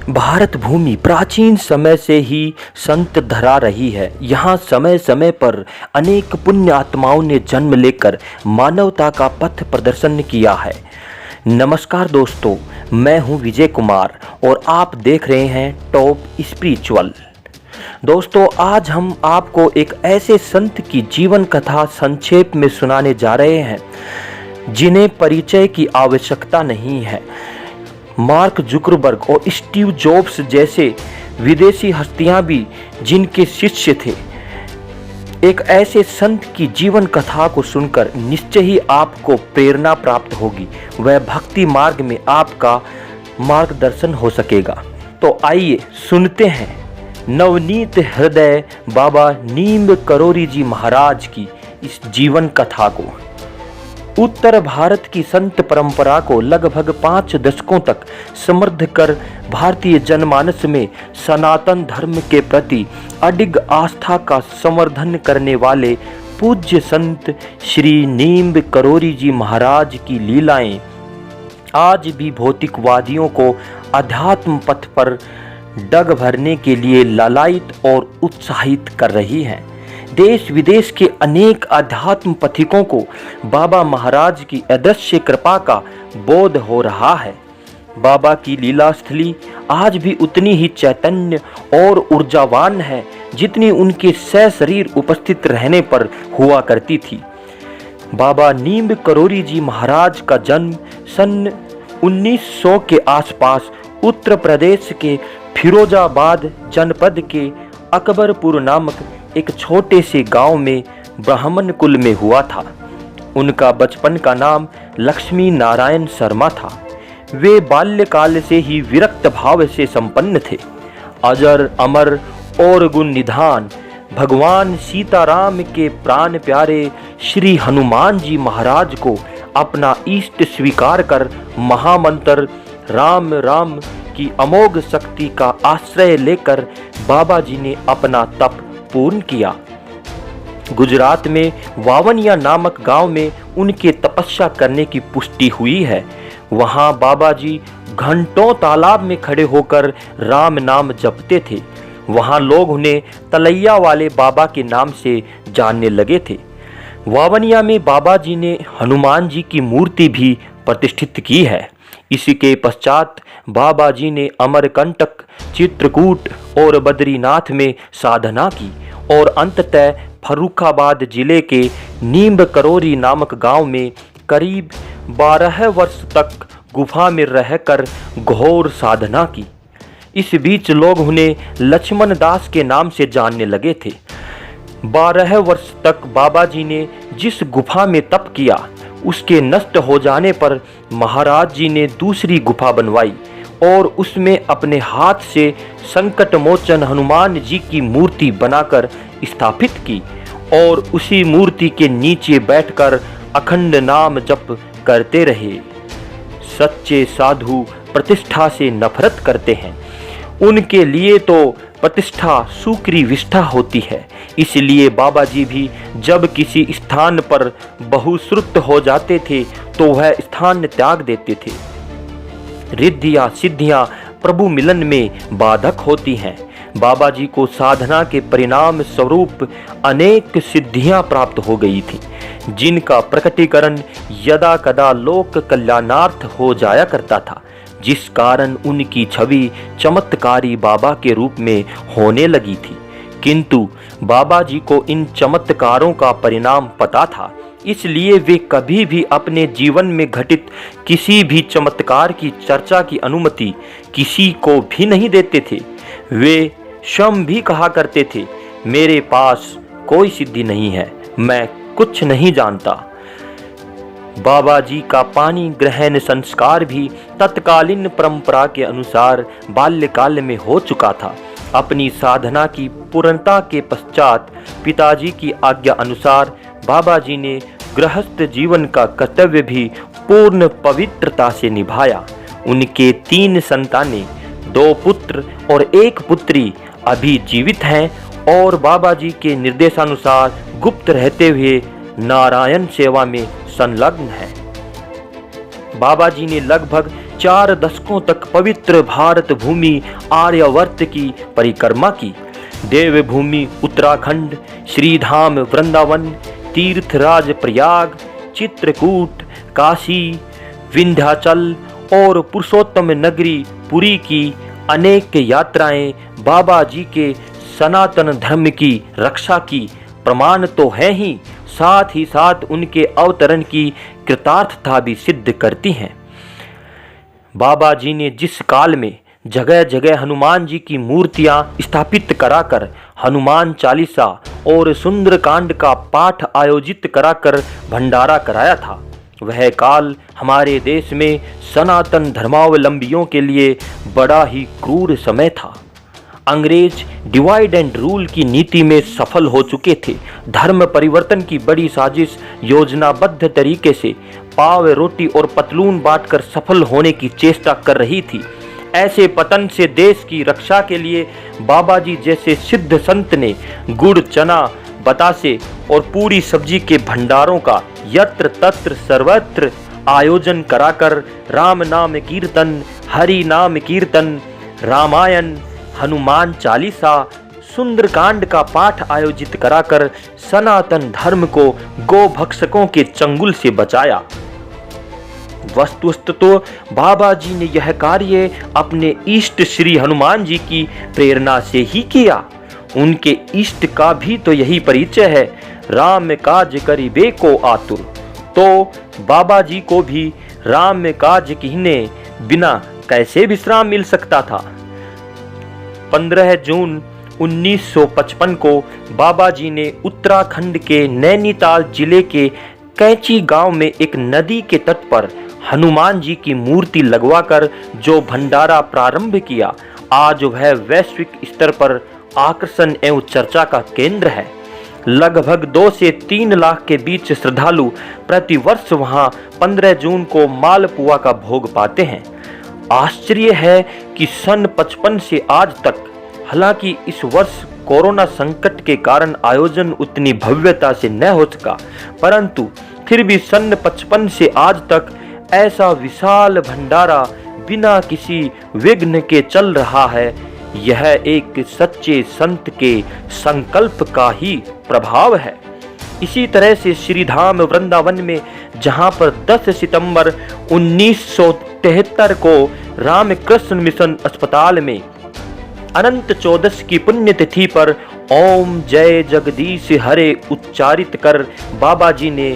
भारत भूमि प्राचीन समय से ही संत धरा रही है। यहाँ समय समय पर अनेक पुण्य आत्माओं ने जन्म लेकर मानवता का पथ प्रदर्शन किया है। नमस्कार दोस्तों, मैं हूँ विजय कुमार और आप देख रहे हैं टॉप स्पिरिचुअल। दोस्तों, आज हम आपको एक ऐसे संत की जीवन कथा संक्षेप में सुनाने जा रहे हैं जिन्हें परिचय की आवश्यकता नहीं है। मार्क जुकरबर्ग और स्टीव जॉब्स जैसे विदेशी हस्तियां भी जिनके शिष्य थे। एक ऐसे संत की जीवन कथा को सुनकर निश्चय ही आपको प्रेरणा प्राप्त होगी, वह भक्ति मार्ग में आपका मार्गदर्शन हो सकेगा। तो आइए सुनते हैं नवनीत हृदय बाबा नीम करोरी जी महाराज की इस जीवन कथा को। उत्तर भारत की संत परंपरा को लगभग 5 दशकों तक समृद्ध कर भारतीय जनमानस में सनातन धर्म के प्रति अडिग आस्था का संवर्धन करने वाले पूज्य संत श्री नीम करोरी जी महाराज की लीलाएं आज भी भौतिकवादियों को अध्यात्म पथ पर डग भरने के लिए लालायित और उत्साहित कर रही हैं। देश विदेश के अनेक अध्यात्म पथिकों को बाबा महाराज की अदृश्य कृपा का बोध हो रहा है। बाबा की लीला स्थली आज भी उतनी ही चैतन्य और ऊर्जावान है जितनी उनके सशरीर उपस्थित रहने पर हुआ करती थी। बाबा नीम करोरी जी महाराज का जन्म सन 1900 के आसपास उत्तर प्रदेश के फिरोजाबाद जनपद के अकबरपुर नामक एक छोटे से गांव में ब्राह्मण कुल में हुआ था। उनका बचपन का नाम लक्ष्मी नारायण शर्मा था। वे बाल्यकाल से ही विरक्त भाव से संपन्न थे। अजर अमर और गुण निधान भगवान सीताराम के प्राण प्यारे श्री हनुमान जी महाराज को अपना इष्ट स्वीकार कर महामंत्र राम राम की अमोघ शक्ति का आश्रय लेकर बाबा जी ने अपना तप पूर्ण किया। गुजरात में वावनिया नामक गांव में उनके तपस्या करने की पुष्टि हुई है। वहां बाबा जी घंटों तालाब में खड़े होकर राम नाम जपते थे। वहां लोग उन्हें तलैया वाले बाबा के नाम से जानने लगे थे। वावनिया में बाबा जी ने हनुमान जी की मूर्ति भी प्रतिष्ठित की है। इसी के पश्चात बाबा जी ने अमरकंटक, चित्रकूट और बद्रीनाथ में साधना की और अंततः फर्रुखाबाद जिले के नीम करोरी नामक गांव में करीब 12 वर्ष तक गुफा में रहकर घोर साधना की। इस बीच लोग उन्हें लक्ष्मण दास के नाम से जानने लगे थे। 12 वर्ष तक बाबा जी ने जिस गुफा में तप किया उसके नष्ट हो जाने पर महाराज जी ने दूसरी गुफा बनवाई और उसमें अपने हाथ से संकट मोचन हनुमान जी की मूर्ति बनाकर स्थापित की और उसी मूर्ति के नीचे बैठकर अखंड नाम जप करते रहे। सच्चे साधु प्रतिष्ठा से नफरत करते हैं। उनके लिए तो प्रतिष्ठा सूक्री विष्ठा होती है। इसलिए बाबा जी भी जब किसी स्थान पर बहुश्रुत हो जाते थे तो वह स्थान त्याग देते थे। रिद्धियां सिद्धियां प्रभु मिलन में बाधक होती हैं। बाबा जी को साधना के परिणाम स्वरूप अनेक सिद्धियां प्राप्त हो गई थी, जिनका प्रकटीकरण यदा कदा लोक कल्याणार्थ हो जाया करता था, जिस कारण उनकी छवि चमत्कारी बाबा के रूप में होने लगी थी। किंतु बाबा जी को इन चमत्कारों का परिणाम पता था, इसलिए वे कभी भी अपने जीवन में घटित किसी भी चमत्कार की चर्चा की अनुमति किसी को भी नहीं देते थे। वे स्वयं भी कहा करते थे, मेरे पास कोई सिद्धि नहीं है, मैं कुछ नहीं जानता। बाबा जी का पानी ग्रहण संस्कार भी तत्कालीन परंपरा के अनुसार बाल्यकाल में हो चुका था। अपनी साधना की पूर्णता के पश्चात पिताजी की आज्ञा अनुसार बाबा जी ने गृहस्थ जीवन का कर्तव्य भी पूर्ण पवित्रता से निभाया। उनके 3 संतानें, 2 पुत्र और 1 पुत्री अभी जीवित हैं और बाबा जी के निर्देशानुसार गुप्त रहते हुए नारायण सेवा में संलग्न है। बाबा जी ने लगभग 4 दशकों तक पवित्र भारत भूमि आर्यावर्त की परिक्रमा की। देवभूमि उत्तराखंड, श्रीधाम वृंदावन, तीर्थराज प्रयाग, चित्रकूट, काशी, विंध्याचल और पुरुषोत्तम नगरी पुरी की अनेक यात्राएं बाबा जी के सनातन धर्म की रक्षा की प्रमाण तो है ही साथ उनके अवतरण की कृतार्थता भी सिद्ध करती हैं। बाबा जी ने जिस काल में जगह जगह हनुमान जी की मूर्तियां स्थापित कराकर हनुमान चालीसा और सुंदरकांड का पाठ आयोजित कराकर भंडारा कराया था, वह काल हमारे देश में सनातन धर्मावलंबियों के लिए बड़ा ही क्रूर समय था। अंग्रेज डिवाइड एंड रूल की नीति में सफल हो चुके थे। धर्म परिवर्तन की बड़ी साजिश योजनाबद्ध तरीके से पाव, रोटी और पतलून बांटकर सफल होने की चेष्टा कर रही थी। ऐसे पतन से देश की रक्षा के लिए बाबा जी जैसे सिद्ध संत ने गुड़, चना, बतासे और पूरी सब्जी के भंडारों का यत्र तत्र सर्वत्र आयोजन कराकर राम नाम कीर्तन, हरि नाम कीर्तन, रामायण, हनुमान चालीसा, सुंदरकांड का पाठ आयोजित कराकर सनातन धर्म को गो भक्षकों के चंगुल से बचाया। वस्तुतः तो बाबा जी ने यह कार्य अपने इष्ट श्री हनुमान जी की प्रेरणा से ही किया। उनके इष्ट का भी तो यही परिचय है, राम काज करिबे को आतुर। तो बाबा जी को भी राम काज कीने बिना कैसे विश्राम मिल सकता था। 15 जून 1955 को बाबा जी ने उत्तराखंड के नैनीताल जिले के कैंची गांव में एक नदी के तट पर हनुमान जी की मूर्ति लगवाकर जो भंडारा प्रारंभ किया, आज वह वैश्विक स्तर पर आकर्षण एवं चर्चा का केंद्र है। लगभग 2 से 3 लाख के बीच श्रद्धालु प्रतिवर्ष वहां 15 जून को मालपुआ का भोग पाते हैं। आश्चर्य है कि सन 55 से आज तक, हालांकि इस वर्ष कोरोना संकट के कारण आयोजन उतनी भव्यता से न हो सका, परंतु फिर भी सन 55 से आज तक ऐसा विशाल भंडारा बिना किसी विघ्न के चल रहा है। यह एक सच्चे संत के संकल्प का ही प्रभाव है। इसी तरह से श्रीधाम वृंदावन में जहां पर 10 सितंबर 1973 को रामकृष्ण मिशन अस्पताल में अनंत चौदस की पुण्यतिथि पर ओम जय जगदीश हरे उच्चारित कर बाबा जी ने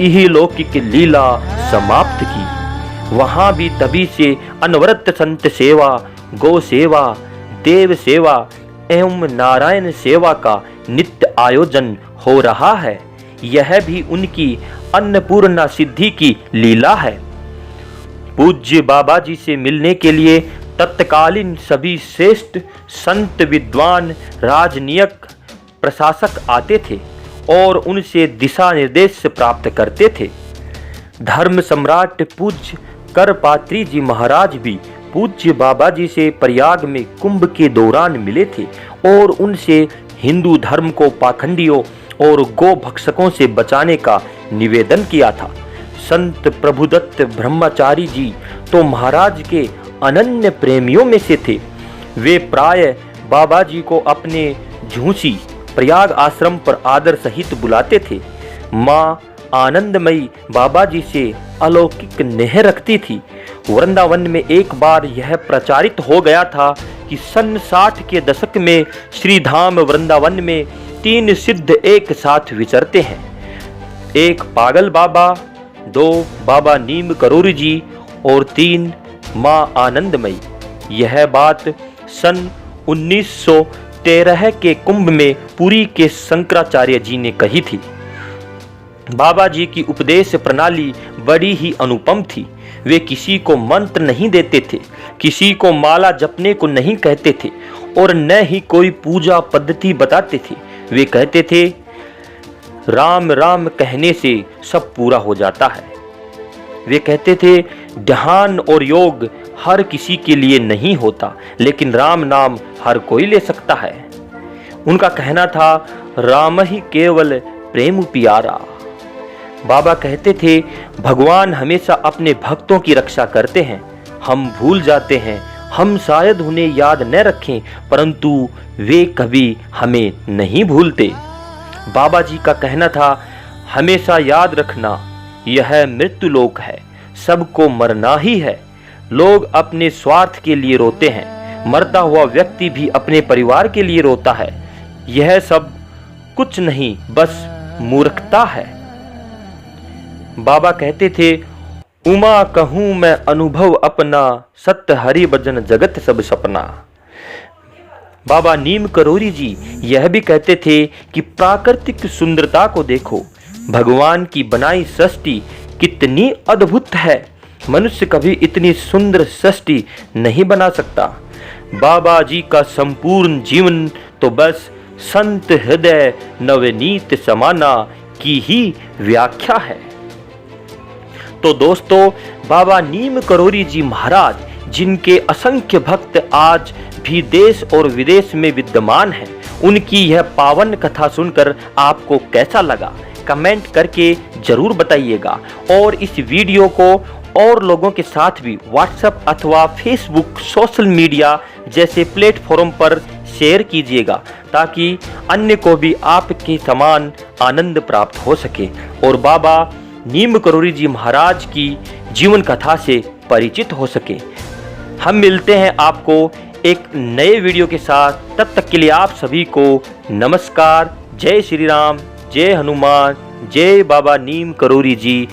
इहलौकिक लीला समाप्त की, वहां भी तभी से अनवरत संत सेवा, गौ सेवा, देव सेवा एवं नारायण सेवा का नित्य आयोजन हो रहा है। यह भी उनकी अन्नपूर्णा सिद्धि की लीला है। पूज्य बाबा जी से मिलने के लिए तत्कालीन सभी श्रेष्ठ संत, विद्वान, राजनीतिक, प्रशासक आते थे और उनसे दिशा निर्देश प्राप्त करते थे। धर्म सम्राट पूज्य करपात्री जी महाराज भी पूज्य बाबा जी से प्रयाग में कुंभ के दौरान मिले थे और उनसे हिंदू धर्म को पाखंडियों और गो भक्षकों से बचाने का निवेदन किया था। संत प्रभुदत्त ब्रह्मचारी जी तो महाराज के अनन्य प्रेमियों में से थे। वे प्राय बाबा जी को अपने झूसी प्रयाग आश्रम पर आदर सहित बुलाते थे। माँ आनंदमयी बाबा जी से अलौकिक नेह रखती थी। वृंदावन में एक बार यह प्रचारित हो गया था कि सन 60 के दशक में श्रीधाम वृंदावन में 3 सिद्ध एक साथ विचरते हैं। 1 पागल बाबा, 2 बाबा नीम करोरी जी और 3 माँ आनंदमयी। यह बात सन 1913 के कुंभ में पुरी के शंकराचार्य जी ने कही थी। बाबा जी की उपदेश प्रणाली बड़ी ही अनुपम थी। वे किसी को मंत्र नहीं देते थे, किसी को माला जपने को नहीं कहते थे और न ही कोई पूजा पद्धति बताते थे। वे कहते थे, राम राम कहने से सब पूरा हो जाता है। वे कहते थे, ध्यान और योग हर किसी के लिए नहीं होता, लेकिन राम नाम हर कोई ले सकता है। उनका कहना था, राम ही केवल प्रेम प्यारा। बाबा कहते थे, भगवान हमेशा अपने भक्तों की रक्षा करते हैं। हम भूल जाते हैं। हम शायद उन्हें याद न रखें, परंतु वे कभी हमें नहीं भूलते। बाबा जी का कहना था, हमेशा याद रखना, यह मृत्युलोक है, सबको मरना ही है। लोग अपने स्वार्थ के लिए रोते हैं, मरता हुआ व्यक्ति भी अपने परिवार के लिए रोता है। यह सब कुछ नहीं, बस मूर्खता है। बाबा कहते थे, उमा कहूँ मैं अनुभव अपना, सत्य हरि भजन जगत सब सपना। बाबा नीम करोरी जी यह भी कहते थे कि प्राकृतिक सुंदरता को देखो, भगवान की बनाई सृष्टि कितनी अद्भुत है। मनुष्य कभी इतनी सुंदर सृष्टि नहीं बना सकता। बाबा जी का संपूर्ण जीवन तो बस संत हृदय नवनीत समाना की ही व्याख्या है। तो दोस्तों, बाबा नीम करोरी जी महाराज, जिनके असंख्य भक्त आज भी देश और विदेश में विद्यमान हैं, उनकी यह पावन कथा सुनकर आपको कैसा लगा कमेंट करके जरूर बताइएगा। और इस वीडियो को और लोगों के साथ भी व्हाट्सएप अथवा फेसबुक सोशल मीडिया जैसे प्लेटफॉर्म पर शेयर कीजिएगा, ताकि अन्य को भी आपके समान आनंद प्राप्त हो सके और बाबा नीम करोरी जी महाराज की जीवन कथा से परिचित हो सके। हम मिलते हैं आपको एक नए वीडियो के साथ। तब तक के लिए आप सभी को नमस्कार। जय श्री राम, जय हनुमान, जय बाबा नीम करोरी जी।